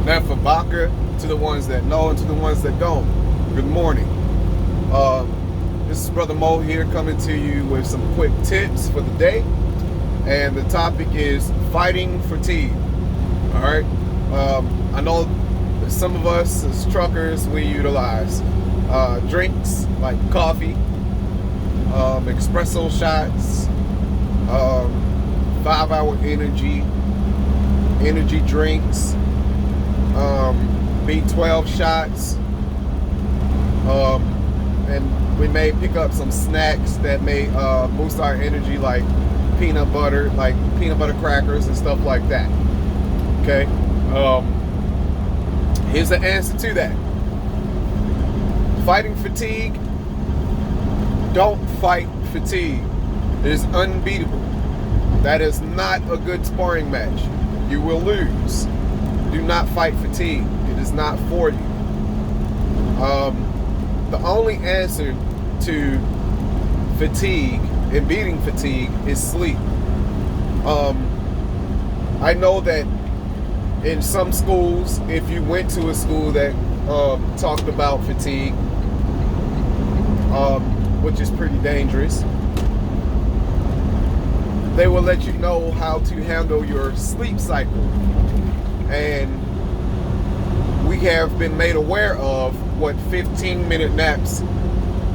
Mefabaka, to the ones that know and to the ones that don't. Good morning. This is Brother Mo here coming to you with some quick tips for the day. And the topic is fighting fatigue. All right. I know that some of us as truckers, we utilize drinks like coffee, espresso shots, 5-hour energy drinks, B12 shots, and we may pick up some snacks that may boost our energy, like peanut butter crackers and stuff like that. Okay. Here's the answer to that. Fighting fatigue. Don't fight fatigue. It is unbeatable. That is not a good sparring match. You will lose. Do not fight fatigue. It is not for you. The only answer to fatigue and beating fatigue is sleep. I know that in some schools, if you went to a school that talked about fatigue, which is pretty dangerous, they will let you know how to handle your sleep cycle. And we have been made aware of what 15-minute naps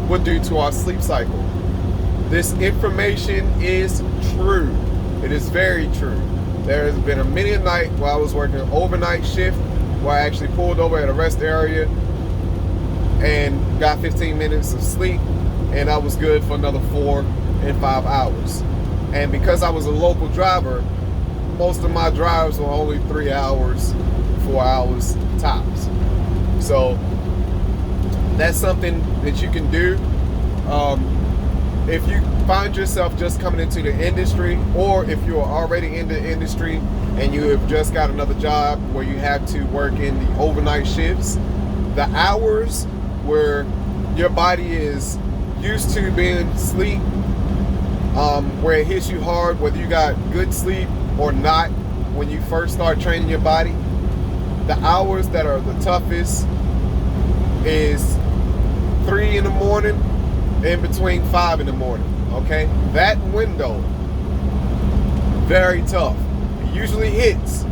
would do to our sleep cycle. This information is true. It is very true. There has been many a night while I was working an overnight shift where I actually pulled over at a rest area and got 15 minutes of sleep, and I was good for another 4 and 5 hours. And because I was a local driver, most of my drives were only 3 hours, 4 hours tops. So that's something that you can do. If you find yourself just coming into the industry, or if you are already in the industry and you have just got another job where you have to work in the overnight shifts, the hours where your body is used to being asleep, where it hits you hard, whether you got good sleep or not, when you first start training your body, the hours that are the toughest is 3 in the morning and between 5 in the morning. Okay, that window, very tough. It usually hits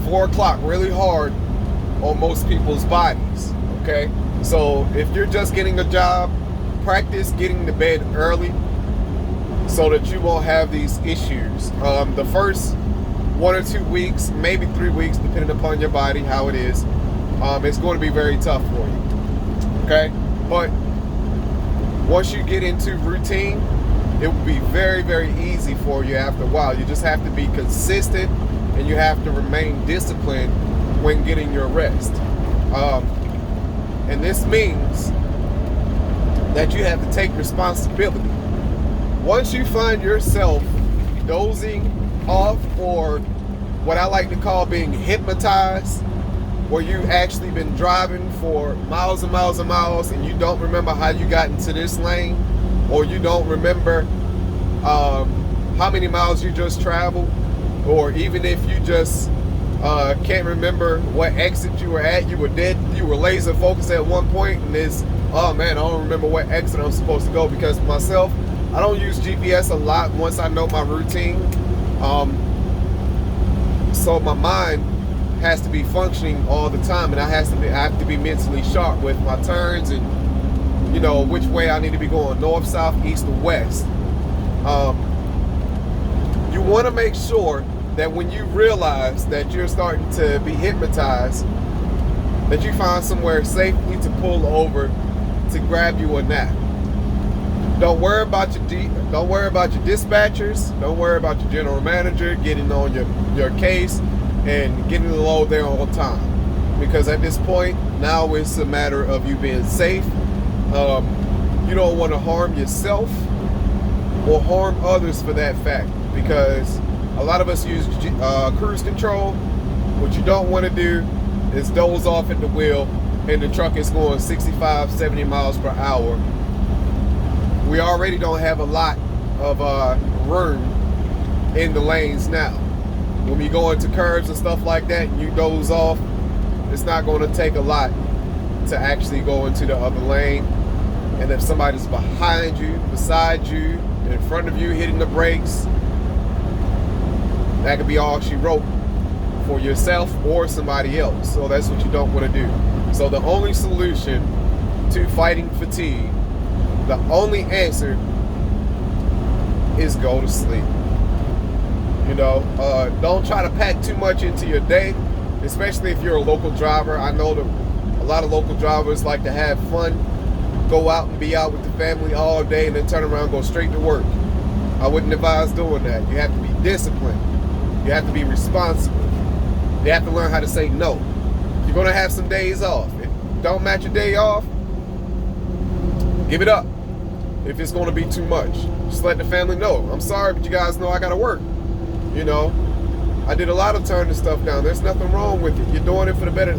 4 o'clock really hard on most people's bodies. Okay, so if you're just getting a job, practice getting to bed early so that you won't have these issues. The first 1 or 2 weeks, maybe 3 weeks, depending upon your body, how it is, it's going to be very tough for you. Okay, but once you get into routine, it will be very, very easy for you after a while. You just have to be consistent and you have to remain disciplined when getting your rest. And this means that you have to take responsibility. Once you find yourself dozing off, or what I like to call being hypnotized, where you've actually been driving for miles and miles and miles and you don't remember how you got into this lane, or you don't remember how many miles you just traveled, or even if you just can't remember what exit you were at, you were laser focused at one point, and it's, oh man, I don't remember what exit I'm supposed to go. Because myself, I don't use GPS a lot once I know my routine, so my mind has to be functioning all the time, and I have to be mentally sharp with my turns and, you know, which way I need to be going, north, south, east, or west. You want to make sure that when you realize that you're starting to be hypnotized, that you find somewhere safely to pull over to grab you a nap. Don't worry about your dispatchers. Don't worry about your general manager getting on your case and getting the load there on time. Because at this point, now it's a matter of you being safe. You don't want to harm yourself or harm others for that fact. Because a lot of us use cruise control. What you don't want to do is doze off at the wheel and the truck is going 65, 70 miles per hour. We already don't have a lot of room in the lanes now. When we go into curves and stuff like that and you doze off, It's not going to take a lot to actually go into the other lane. And if somebody's behind you, beside you, in front of you, hitting the brakes, that could be all she wrote for yourself or somebody else. So that's what you don't want to do. So the only solution to fighting fatigue, the only answer is go to sleep. You know, don't try to pack too much into your day, especially if you're a local driver. I know that a lot of local drivers like to have fun, go out and be out with the family all day and then turn around and go straight to work. I wouldn't advise doing that. You have to be disciplined. You have to be responsible. You have to learn how to say no. You're going to have some days off. If you don't match your day off, give it up. If it's going to be too much, just let the family know. I'm sorry, but you guys know I got to work. You know, I did a lot of turning stuff down. There's nothing wrong with it. You're doing it for the better.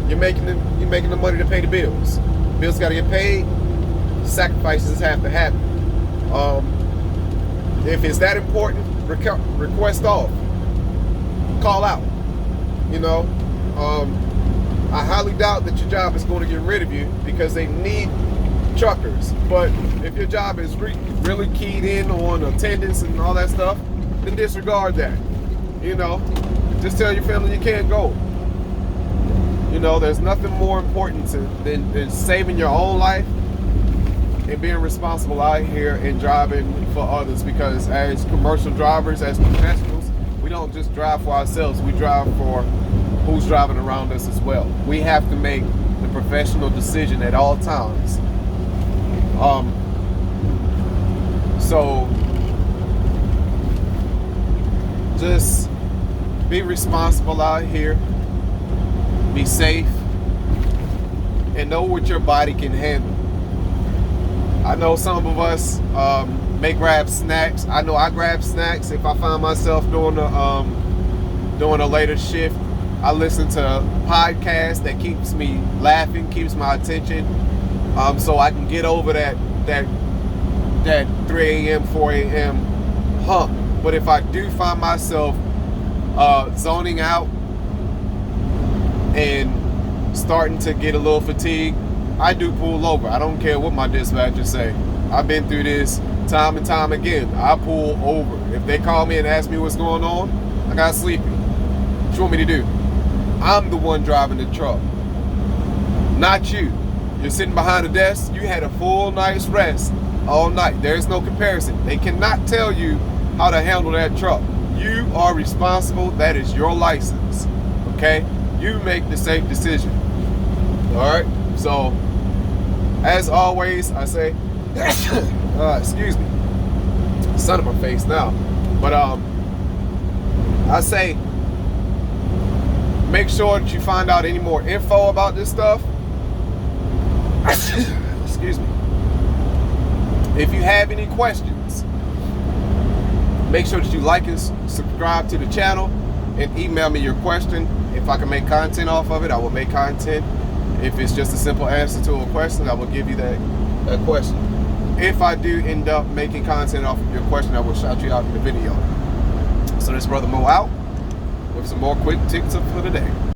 You're making the money to pay the bills. Bills got to get paid. Sacrifices have to happen. If it's that important, request off. Call out. You know, I highly doubt that your job is going to get rid of you because they need truckers. But if your job is really keyed in on attendance and all that stuff, then disregard that. You know, just tell your family you can't go. You know, there's nothing more important than saving your own life and being responsible out here and driving for others, because as commercial drivers, as professionals, we don't just drive for ourselves, we drive for who's driving around us as well. We have to make the professional decision at all times. So just be responsible out here, be safe, and know what your body can handle. I know some of us may grab snacks. I know I grab snacks if I find myself doing a later shift. I listen to podcasts that keeps me laughing, keeps my attention, so I can get over that 3 a.m., 4 a.m. hump. But if I do find myself zoning out and starting to get a little fatigued, I do pull over. I don't care what my dispatcher say. I've been through this time and time again. I pull over. If they call me and ask me what's going on, I got sleepy. What you want me to do? I'm the one driving the truck, not you. You're sitting behind the desk. You had a full night's rest all night. There's no comparison. They cannot tell you how to handle that truck. You are responsible. That is your license. Okay? You make the safe decision. All right? So, as always, I say, excuse me, sun in my face now. But I say, make sure that you find out any more info about this stuff. Excuse me. If you have any questions, make sure that you like and subscribe to the channel and email me your question. If I can make content off of it, I will make content. If it's just a simple answer to a question, I will give you that question. If I do end up making content off of your question, I will shout you out in the video. So this brother Mo out with some more quick tips for the day.